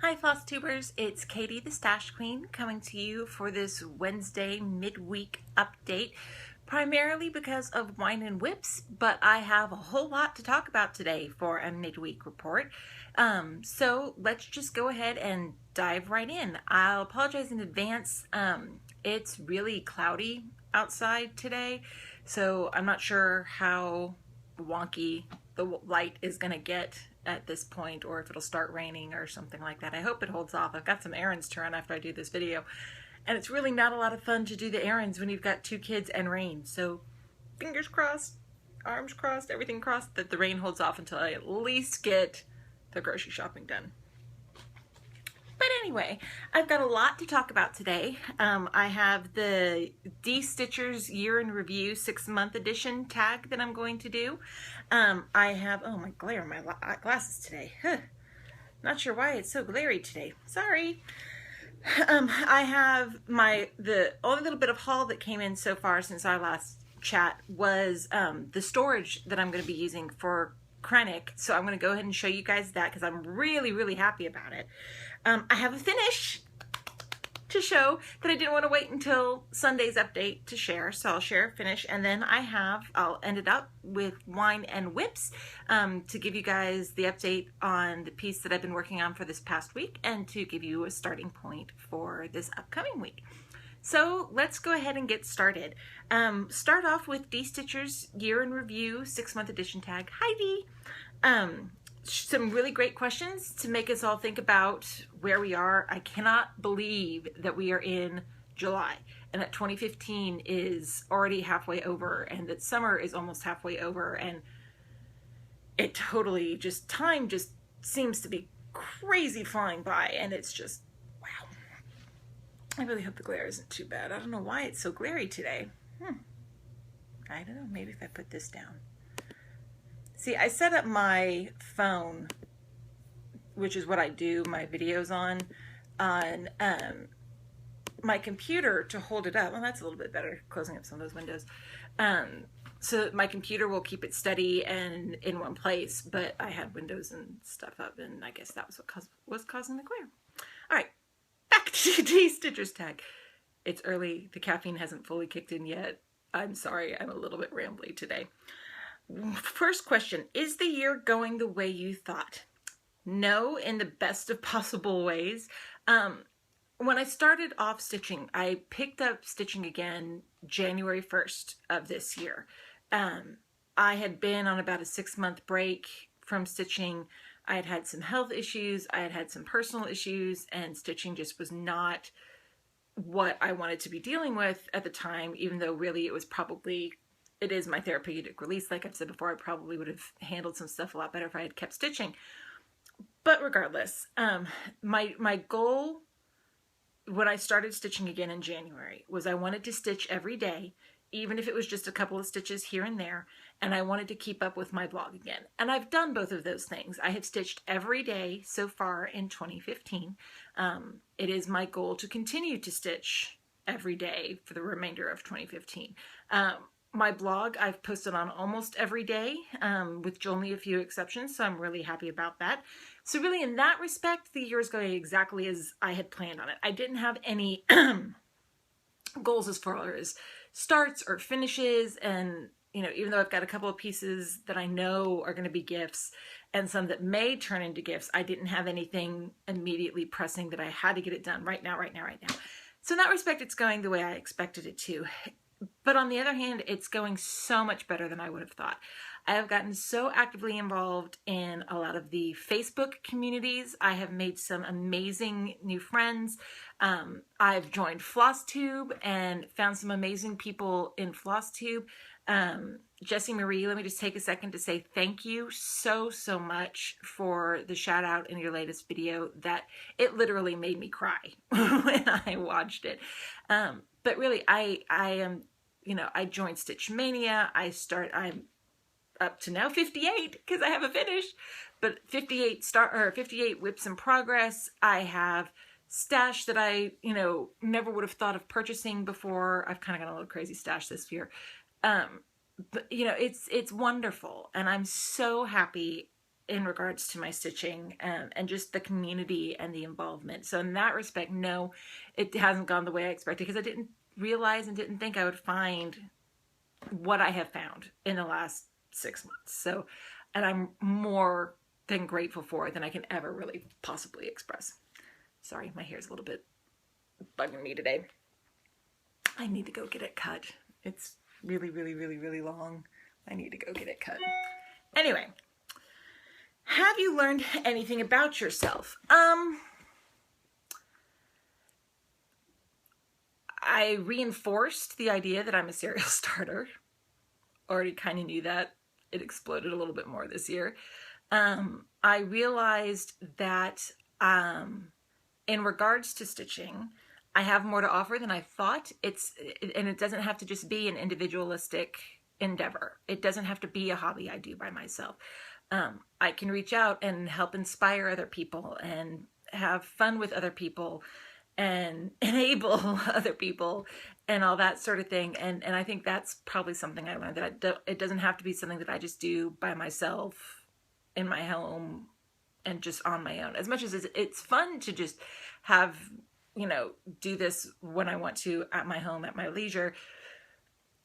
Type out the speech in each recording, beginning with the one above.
Hi Flosstubers, it's Katie the Stash Queen coming to you for this Wednesday midweek update, primarily because of Whine and Whips, but I have a whole lot to talk about today for a midweek report. So let's just go ahead and dive right in. I'll apologize in advance. It's really cloudy outside today, so I'm not sure how wonky the light is going to get at this point, or if it'll start raining or something like that. I hope it holds off. I've got some errands to run after I do this video, and it's really not a lot of fun to do the errands when you've got two kids and rain. So fingers crossed, arms crossed, everything crossed that the rain holds off until I at least get the grocery shopping done. But anyway, I've got a lot to talk about today. I have the D-Stitchers Year in Review 6-month edition tag that I'm going to do. I have, oh my glare, my glasses today. Not sure why it's so glary today. Sorry. I have the only little bit of haul that came in so far since our last chat was the storage that I'm going to be using for Kreinik. So I'm going to go ahead and show you guys that because I'm really, really happy about it. I have a finish to show that I didn't want to wait until Sunday's update to share, so I'll share a finish, and then I'll end it up with Whine and Whips to give you guys the update on the piece that I've been working on for this past week and to give you a starting point for this upcoming week. So let's go ahead and get started. Start off with D-Stitchers Year in Review 6-month edition tag. Hi D! Some really great questions to make us all think about where we are. I cannot believe that we are in July and that 2015 is already halfway over and that summer is almost halfway over, and it totally just, time just seems to be crazy flying by, and it's just, wow. I really hope the glare isn't too bad. I don't know why it's so glary today. I don't know, maybe if I put this down. See, I set up my phone, which is what I do my videos on my computer to hold it up. Well, that's a little bit better, closing up some of those windows. So that my computer will keep it steady and in one place, but I had windows and stuff up, and I guess that was what was causing the glare. All right, back to D-Stitchers tag. It's early. The caffeine hasn't fully kicked in yet. I'm sorry, I'm a little bit rambly today. First question, is the year going the way you thought? No, in the best of possible ways. When I started off stitching, I picked up stitching again January 1st of this year. I had been on about a 6-month break from stitching. I had had some health issues, I had had some personal issues, and stitching just was not what I wanted to be dealing with at the time, even though really it is my therapeutic release. Like I've said before, I probably would have handled some stuff a lot better if I had kept stitching. But regardless, my goal when I started stitching again in January was I wanted to stitch every day, even if it was just a couple of stitches here and there, and I wanted to keep up with my blog again. And I've done both of those things. I have stitched every day so far in 2015. It is my goal to continue to stitch every day for the remainder of 2015. My blog, I've posted on almost every day, with only a few exceptions, so I'm really happy about that. So really, in that respect, the year is going exactly as I had planned on it. I didn't have any goals as far as starts or finishes, and even though I've got a couple of pieces that I know are going to be gifts and some that may turn into gifts, I didn't have anything immediately pressing that I had to get it done right now. So in that respect, it's going the way I expected it to. But on the other hand, it's going so much better than I would have thought. I have gotten so actively involved in a lot of the Facebook communities. I have made some amazing new friends. I've joined Flosstube and found some amazing people in Flosstube. Jessie Marie, let me just take a second to say thank you so much for the shout out in your latest video. That it literally made me cry when I watched it. But really, I am, I joined Stitch Mania. I'm up to now 58 because I haven't finished, but 58 whips in progress. I have stash that I, never would have thought of purchasing before. I've kind of got a little crazy stash this year. But it's wonderful, and I'm so happy in regards to my stitching, and just the community and the involvement. So in that respect, no, it hasn't gone the way I expected, because I didn't realize and didn't think I would find what I have found in the last 6 months. So, and I'm more than grateful for it than I can ever really possibly express. Sorry, my hair's a little bit bugging me today. I need to go get it cut. It's really, really, really, really long. I need to go get it cut. Anyway, have you learned anything about yourself? I reinforced the idea that I'm a serial starter. Already kind of knew that. It exploded a little bit more this year. I realized that in regards to stitching, I have more to offer than I thought. And it doesn't have to just be an individualistic endeavor. It doesn't have to be a hobby I do by myself. I can reach out and help inspire other people and have fun with other people and enable other people and all that sort of thing. And I think that's probably something I learned, that it doesn't have to be something that I just do by myself in my home and just on my own. As much as it's fun to just have, do this when I want to at my home, at my leisure,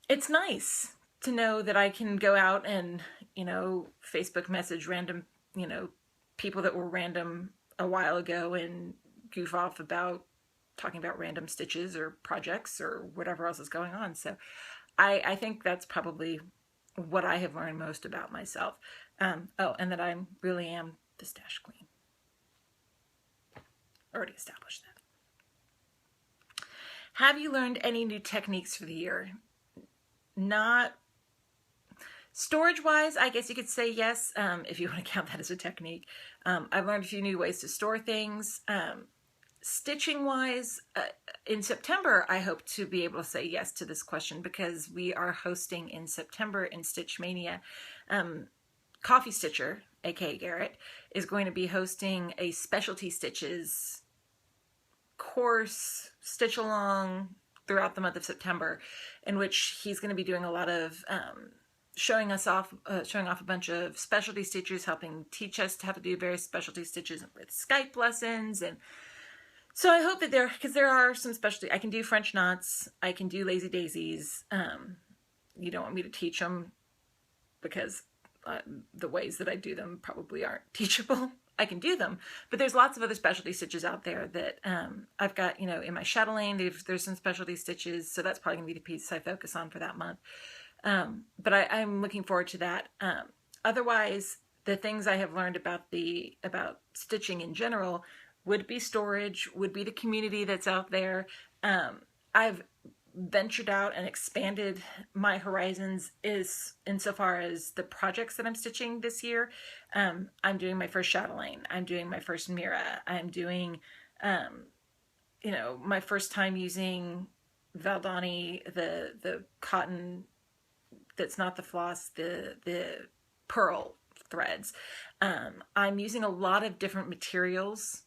it's nice to know that I can go out and, Facebook message random, people that were random a while ago and goof off about talking about random stitches or projects or whatever else is going on. So I think that's probably what I have learned most about myself. And that I really am the stash queen. Already established that. Have you learned any new techniques for the year? Not storage-wise, I guess you could say yes, if you want to count that as a technique. I've learned a few new ways to store things. Stitching-wise, in September, I hope to be able to say yes to this question, because we are hosting in September in Stitch Mania. Coffee Stitcher, aka Garrett, is going to be hosting a specialty stitches course, stitch along throughout the month of September, in which he's going to be doing a lot of showing off a bunch of specialty stitches, helping teach us how to do various specialty stitches with Skype lessons. And so I hope that because there are some specialty, I can do French knots, I can do lazy daisies. You don't want me to teach them because the ways that I do them probably aren't teachable. I can do them, but there's lots of other specialty stitches out there that I've got, in my chatelaine, there's some specialty stitches, so that's probably going to be the piece I focus on for that month. But I'm looking forward to that. Otherwise, the things I have learned about stitching in general would be storage, would be the community that's out there. I've ventured out and expanded my horizons insofar as the projects that I'm stitching this year. I'm doing my first chatelaine. I'm doing my first Mira. I'm doing, my first time using Valdani, the cotton that's not the floss, the pearl threads. I'm using a lot of different materials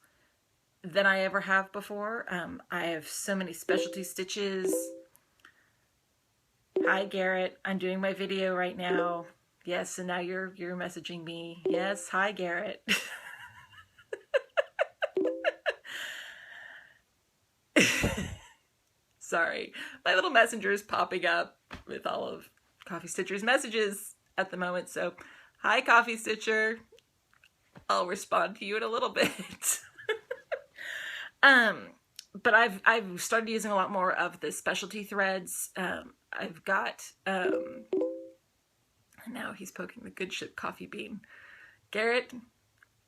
than I ever have before. I have so many specialty stitches. Hi Garrett, I'm doing my video right now. Yes, and now you're messaging me. Yes, hi Garrett. Sorry, my little messenger is popping up with all of Coffee Stitcher's messages at the moment. So, hi Coffee Stitcher. I'll respond to you in a little bit. But I've started using a lot more of the specialty threads. I've got, now he's poking the good ship coffee bean. Garrett,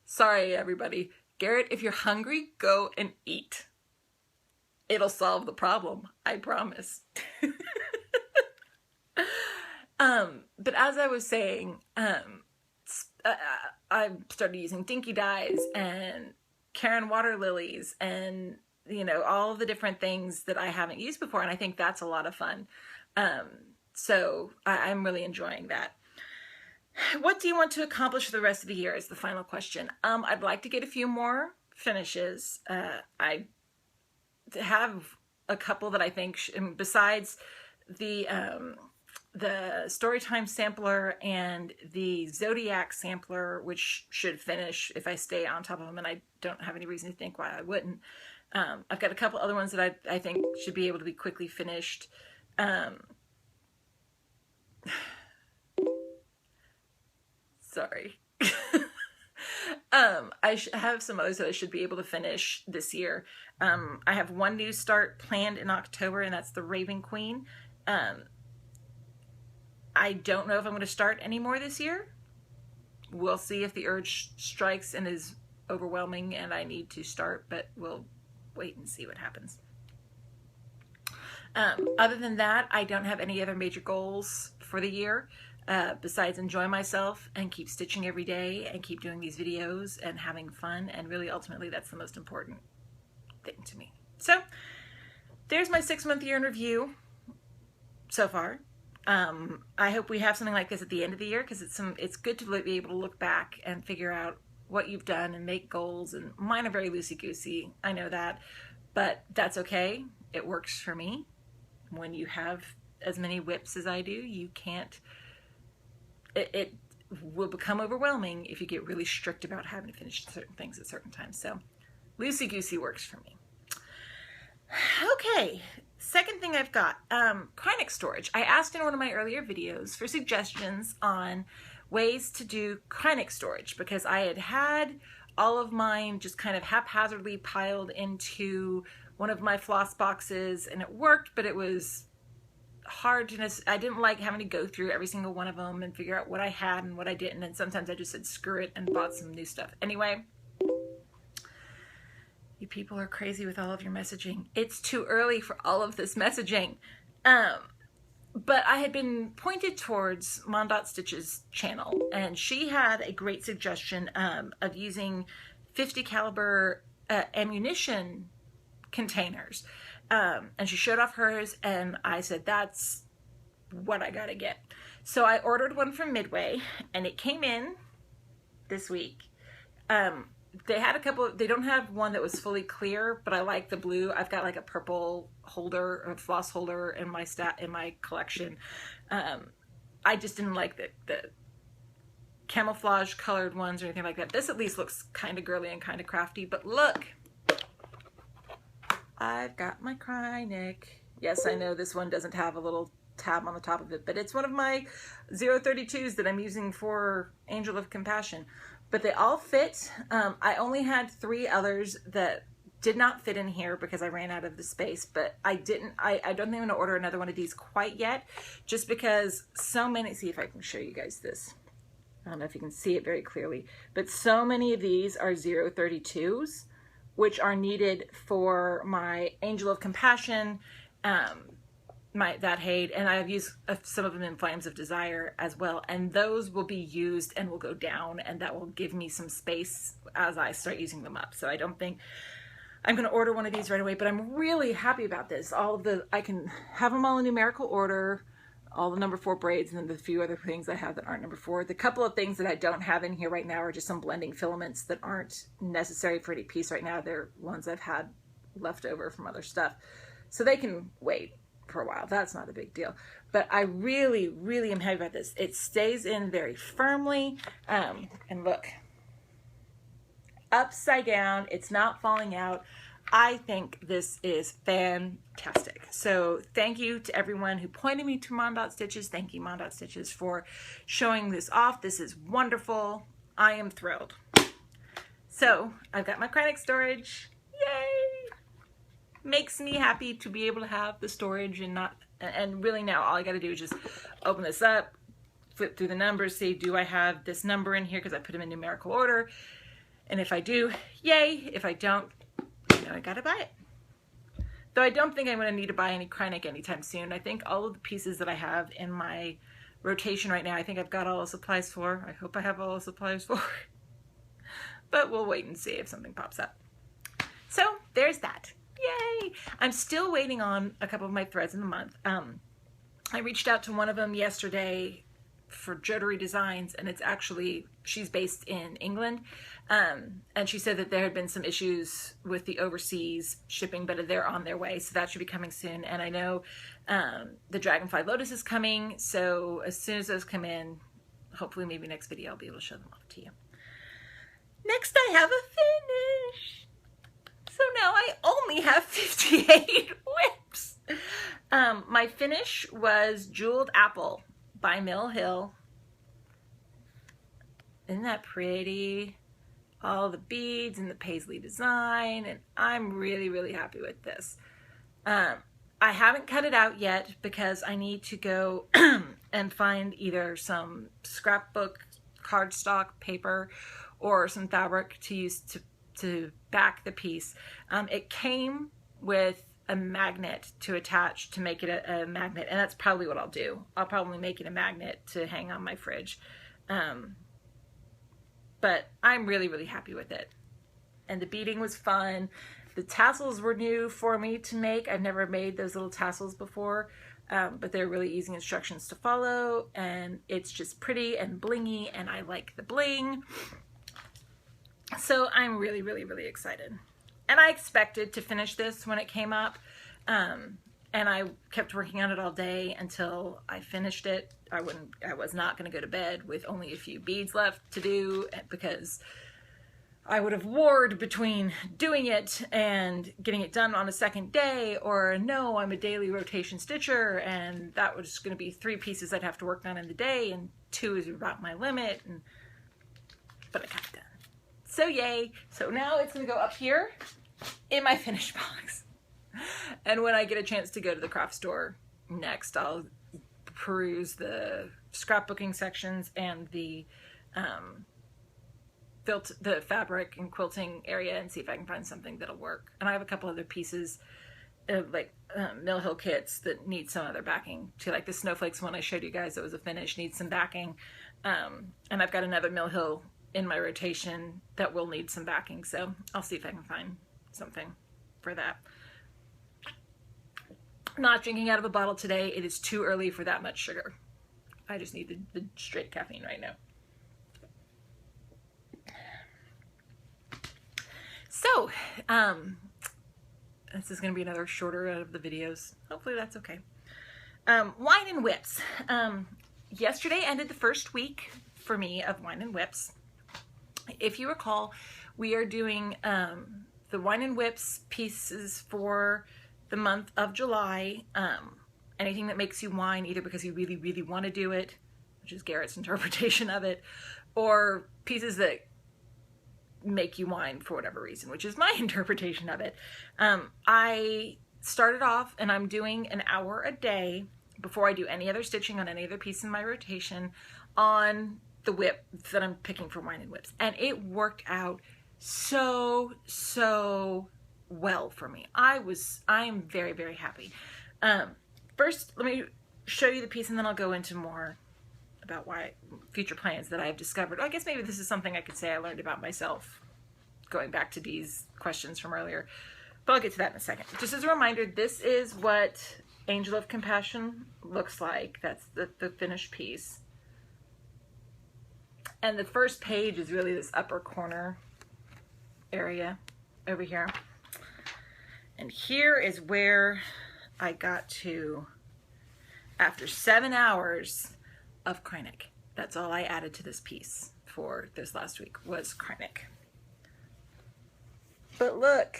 sorry everybody. Garrett, if you're hungry, go and eat. It'll solve the problem, I promise. But as I was saying, I started using dinky dyes and Karen water lilies and, all the different things that I haven't used before. And I think that's a lot of fun. So I'm really enjoying that. What do you want to accomplish for the rest of the year is the final question. I'd like to get a few more finishes. I have a couple that I think, besides the the Storytime sampler and the Zodiac sampler, which should finish if I stay on top of them, and I don't have any reason to think why I wouldn't. I've got a couple other ones that I think should be able to be quickly finished. Sorry. I have some others that I should be able to finish this year. I have one new start planned in October, and that's the Raven Queen. I don't know if I'm going to start any more this year. We'll see if the urge strikes and is overwhelming and I need to start, but we'll wait and see what happens. Other than that, I don't have any other major goals for the year. Besides enjoy myself and keep stitching every day and keep doing these videos and having fun, and really ultimately that's the most important thing to me. So there's my 6-month year in review so far. I hope we have something like this at the end of the year, because it's good to be able to look back and figure out what you've done and make goals. And mine are very loosey-goosey, I know that, but that's okay. It works for me. When you have as many whips as I do, you can't, it will become overwhelming if you get really strict about having to finish certain things at certain times. So loosey-goosey works for me. Okay, second thing I've got, Kreinik storage. I asked in one of my earlier videos for suggestions on ways to do Kreinik storage, because I had all of mine just kind of haphazardly piled into one of my floss boxes, and it worked, but it was hard to, I didn't like having to go through every single one of them and figure out what I had and what I didn't, and sometimes I just said screw it and bought some new stuff. Anyway, you people are crazy with all of your messaging. It's too early for all of this messaging. But I had been pointed towards Mondot Stitch's channel, and she had a great suggestion of using 50 caliber ammunition containers. And she showed off hers, and I said, that's what I gotta get. So I ordered one from Midway, and it came in this week. They had a couple, they don't have one that was fully clear, but I like the blue. I've got like a purple holder, a floss holder in my collection. I just didn't like the camouflage colored ones or anything like that. This at least looks kind of girly and kind of crafty, but look, I've got my Kreinik. Yes, I know this one doesn't have a little tab on the top of it, but it's one of my 032s that I'm using for Angel of Compassion. But they all fit. I only had 3 others that did not fit in here because I ran out of the space, but I don't think I'm going to order another one of these quite yet, just because so many, see if I can show you guys this. I don't know if you can see it very clearly, but so many of these are 032s, which are needed for my Angel of Compassion, that Hade, and I've used some of them in Flames of Desire as well, and those will be used and will go down, and that will give me some space as I start using them up. So I don't think I'm going to order one of these right away, but I'm really happy about this. I can have them all in numerical order, all the number 4 braids, and then the few other things I have that aren't number 4. The couple of things that I don't have in here right now are just some blending filaments that aren't necessary for any piece right now. They're ones I've had left over from other stuff, so they can wait for a while. That's not a big deal, but I really, really am happy about this. It stays in very firmly, and look, upside down. It's not falling out. I think this is fantastic. So thank you to everyone who pointed me to Mondot Stitches. Thank you, Mondot Stitches, for showing this off. This is wonderful. I am thrilled. So I've got my Kreinik storage. Yay! Makes me happy to be able to have the storage and really now all I got to do is just open this up, flip through the numbers, see, do I have this number in here, because I put them in numerical order, and if I do, yay. If I don't, I gotta buy it. Though I don't think I'm going to need to buy any Kreinik anytime soon. I think all of the pieces that I have in my rotation right now, I think I've got all the supplies for. I hope I have all the supplies for. But we'll wait and see if something pops up. So there's that. Yay! I'm still waiting on a couple of my threads in the month. I reached out to one of them yesterday for Jodari Designs, and it's actually, she's based in England, and she said that there had been some issues with the overseas shipping, but they're on their way, so that should be coming soon. And I know the Dragonfly Lotus is coming, so as soon as those come in, hopefully maybe next video I'll be able to show them off to you. Next I have a finish. So now I only have 58 whips. My finish was Jeweled Apple by Mill Hill. Isn't that pretty? All the beads and the paisley design, and I'm really, really happy with this. I haven't cut it out yet because I need to go and find either some scrapbook cardstock paper or some fabric to use to back the piece. It came with a magnet to attach to make it a magnet, and that's probably what I'll do. I'll probably make it a magnet to hang on my fridge. But I'm really, really happy with it. And the beading was fun. The tassels were new for me to make. I've never made those little tassels before, but they're really easy instructions to follow, and it's just pretty and blingy, and I like the bling. So I'm really, really, really excited. And I expected to finish this when it came up, and I kept working on it all day until I finished it. I was not going to go to bed with only a few beads left to do, because I would have warred between doing it and getting it done on a second day, or no, I'm a daily rotation stitcher, and that was going to be 3 pieces I'd have to work on in the day, and 2 is about my limit, but I got it done. So yay. So now it's going to go up here in my finished box. And when I get a chance to go to the craft store next, I'll peruse the scrapbooking sections and the fabric and quilting area and see if I can find something that'll work. And I have a couple other pieces like Mill Hill kits that need some other backing too, like the snowflakes one I showed you guys that was a finish needs some backing. And I've got another Mill Hill in my rotation that will need some backing, so I'll see if I can find something for that. Not drinking out of a bottle today. It is too early for that much sugar. I just need the straight caffeine right now. So, this is going to be another shorter out of the videos. Hopefully that's okay. Whine and Whips. Yesterday ended the first week for me of Whine and Whips. If you recall, we are doing the Whine and Whips pieces for the month of July. Anything that makes you whine, either because you really, really want to do it, which is Garrett's interpretation of it, or pieces that make you whine for whatever reason, which is my interpretation of it. I started off, and I'm doing an hour a day before I do any other stitching on any other piece in my rotation on the whip that I'm picking for Whine and Whips, and it worked out so well for me. I am very, very happy. First, let me show you the piece, and then I'll go into more about why future plans that I have discovered. I guess maybe this is something I could say I learned about myself going back to these questions from earlier, but I'll get to that in a second. Just as a reminder, this is what Angel of Compassion looks like. That's the finished piece. And the first page is really this upper corner area over here. And here is where I got to, after 7 hours of Kreinik. That's all I added to this piece for this last week was Kreinik. But look,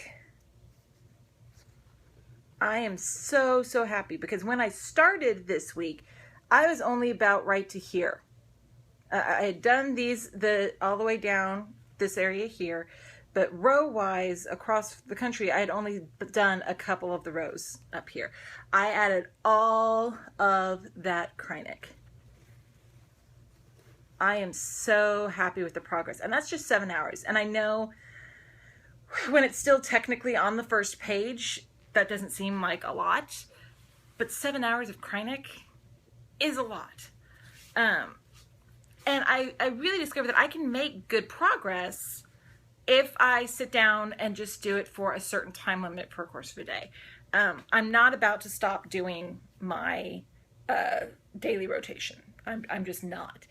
I am so happy, because when I started this week, I was only about right to here. I had done all the way down this area here, but row-wise across the country, I had only done a couple of the rows up here. I added all of that Kreinik. I am so happy with the progress, and that's just 7 hours. And I know when it's still technically on the first page, that doesn't seem like a lot, but 7 hours of Kreinik is a lot. And I really discovered that I can make good progress if I sit down and just do it for a certain time limit per course of a day. I'm not about to stop doing my daily rotation. I'm just not.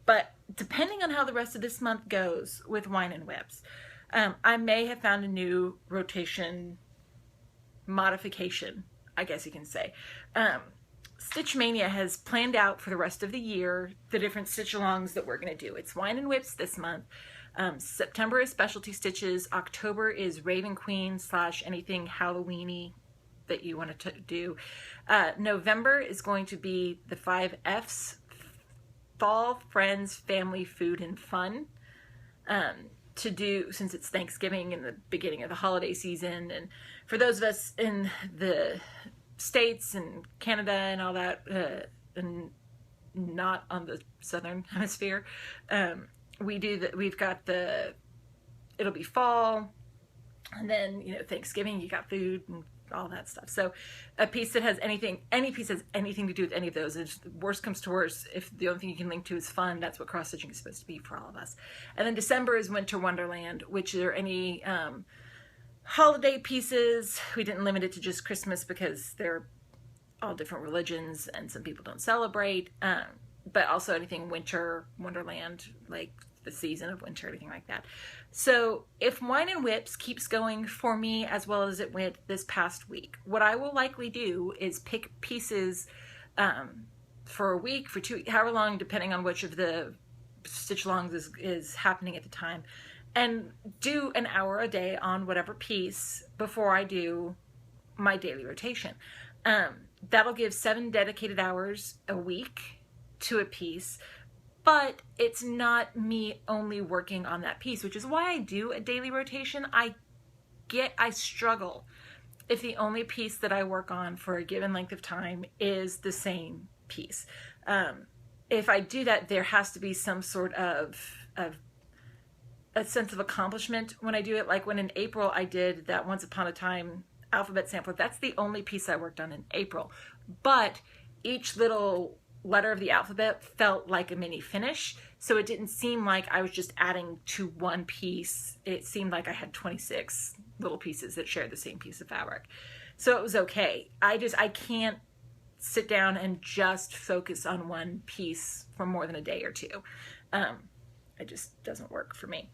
But depending on how the rest of this month goes with Whine and Whips, I may have found a new rotation modification, I guess you can say. Stitch Mania has planned out for the rest of the year the different stitch-alongs that we're going to do. It's Whine and Whips this month. September is Specialty Stitches. October is Raven Queen / anything Halloweeny that you want to do. November is going to be the 5 F's, Fall, Friends, Family, Food, and Fun. To do, since it's Thanksgiving and the beginning of the holiday season, and for those of us in the States and Canada and all that, and not on the Southern Hemisphere, we've got it'll be fall, and then, you know, Thanksgiving, you got food and all that stuff. So a piece that has any piece has anything to do with any of those. If worst comes to worst, if the only thing you can link to is fun, that's what cross stitching is supposed to be for all of us. And then December is Winter Wonderland, which are any holiday pieces. We didn't limit it to just Christmas because they're all different religions and some people don't celebrate. But also anything Winter Wonderland, like the season of winter, anything like that. So if Whine and Whips keeps going for me as well as it went this past week, what I will likely do is pick pieces for a week, for 2, however long, depending on which of the stitch-alongs is happening at the time, and do an hour a day on whatever piece before I do my daily rotation. That'll give 7 dedicated hours a week to a piece. But it's not me only working on that piece, which is why I do a daily rotation. I struggle if the only piece that I work on for a given length of time is the same piece. If I do that, there has to be some sort of a sense of accomplishment when I do it. Like when in April I did that Once Upon a Time alphabet sampler. That's the only piece I worked on in April. But each little letter of the alphabet felt like a mini finish, so it didn't seem like I was just adding to one piece. It seemed like I had 26 little pieces that shared the same piece of fabric, so it was okay. I can't sit down and just focus on one piece for more than a day or two. It just doesn't work for me.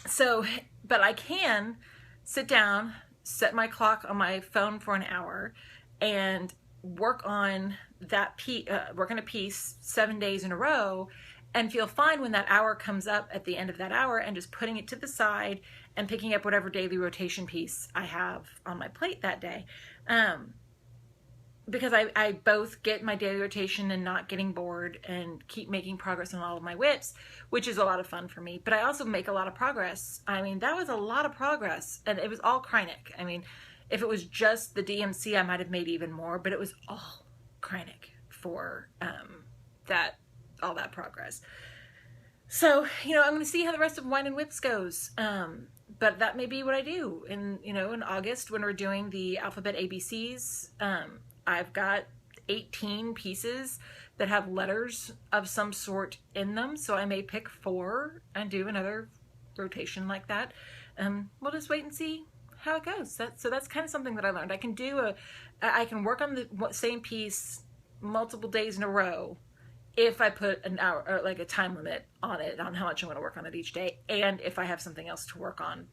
So, but I can sit down, set my clock on my phone for an hour, and work on that work on a piece 7 days in a row, and feel fine when that hour comes up at the end of that hour, and just putting it to the side and picking up whatever daily rotation piece I have on my plate that day. Because I both get my daily rotation and not getting bored, and keep making progress on all of my whips, which is a lot of fun for me. But I also make a lot of progress. I mean, that was a lot of progress, and it was all Kreinik. I mean, if it was just the DMC, I might have made even more, but it was all Kreinik for all that progress. So, you know, I'm going to see how the rest of Whine and Whips goes. But that may be what I do in August when we're doing the alphabet ABCs. I've got 18 pieces that have letters of some sort in them, so I may pick 4 and do another rotation like that. We'll just wait and see how it goes. So that's kind of something that I learned. I can work on the same piece multiple days in a row if I put an hour, or like a time limit on it, on how much I'm going to work on it each day, and if I have something else to work on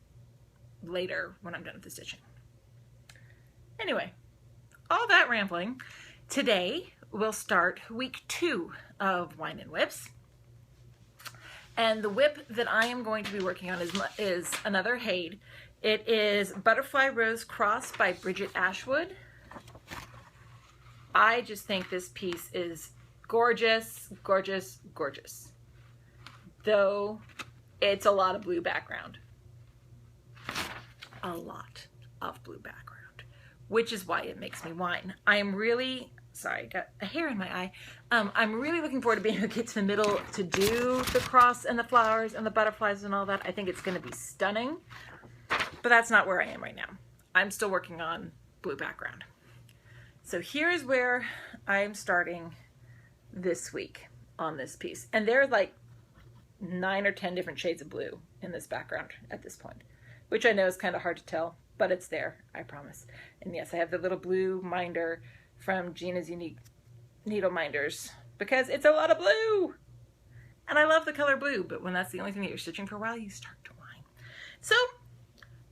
later when I'm done with the stitching. Anyway, all that rambling. Today we'll start week 2 of Whine and Whips. And the whip that I am going to be working on is another Haid. It is Butterfly Rose Cross by Bridget Ashwood. I just think this piece is gorgeous, gorgeous, gorgeous. Though it's a lot of blue background. A lot of blue background, which is why it makes me whine. I am really, sorry, got a hair in my eye. I'm really looking forward to being able to get to the middle to do the cross and the flowers and the butterflies and all that. I think it's going to be stunning, but that's not where I am right now. I'm still working on blue background. So here's where I'm starting this week on this piece. And there's like 9 or 10 different shades of blue in this background at this point, which I know is kind of hard to tell, but it's there, I promise. And yes, I have the little blue minder from Gina's Unique Needle Minders because it's a lot of blue. And I love the color blue, but when that's the only thing that you're stitching for a while, you start to whine. So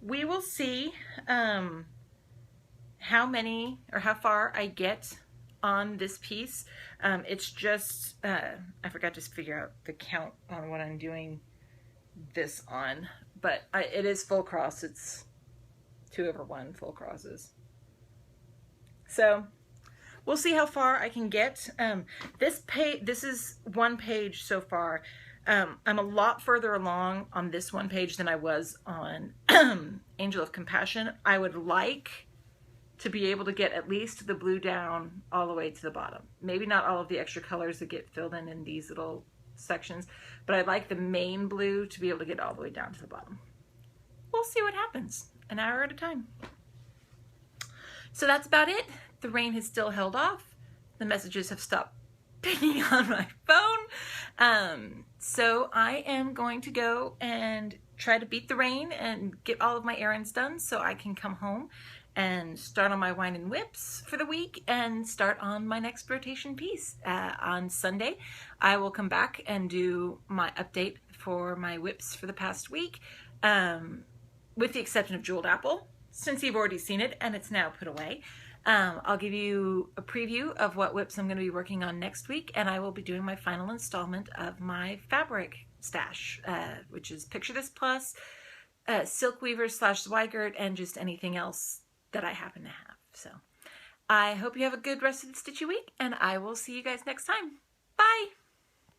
we will see how many or how far I get on this piece. It's just, I forgot to figure out the count on what I'm doing this on, but it is full cross. It's 2/1 full crosses. So we'll see how far I can get. This is one page so far. I'm a lot further along on this one page than I was on Angel of Compassion. I would like to be able to get at least the blue down all the way to the bottom. Maybe not all of the extra colors that get filled in these little sections, but I'd like the main blue to be able to get all the way down to the bottom. We'll see what happens, an hour at a time. So that's about it. The rain has still held off. The messages have stopped pinging on my phone. So I am going to go and try to beat the rain and get all of my errands done so I can come home and start on my Whine and Whips for the week and start on my next rotation piece. On Sunday, I will come back and do my update for my whips for the past week, with the exception of Jeweled Apple, since you've already seen it and it's now put away. I'll give you a preview of what whips I'm going to be working on next week, and I will be doing my final installment of my fabric stash, which is Picture This Plus, Silk Weavers / Zweigert, and just anything else that I happen to have. So I hope you have a good rest of the stitchy week, and I will see you guys next time. Bye!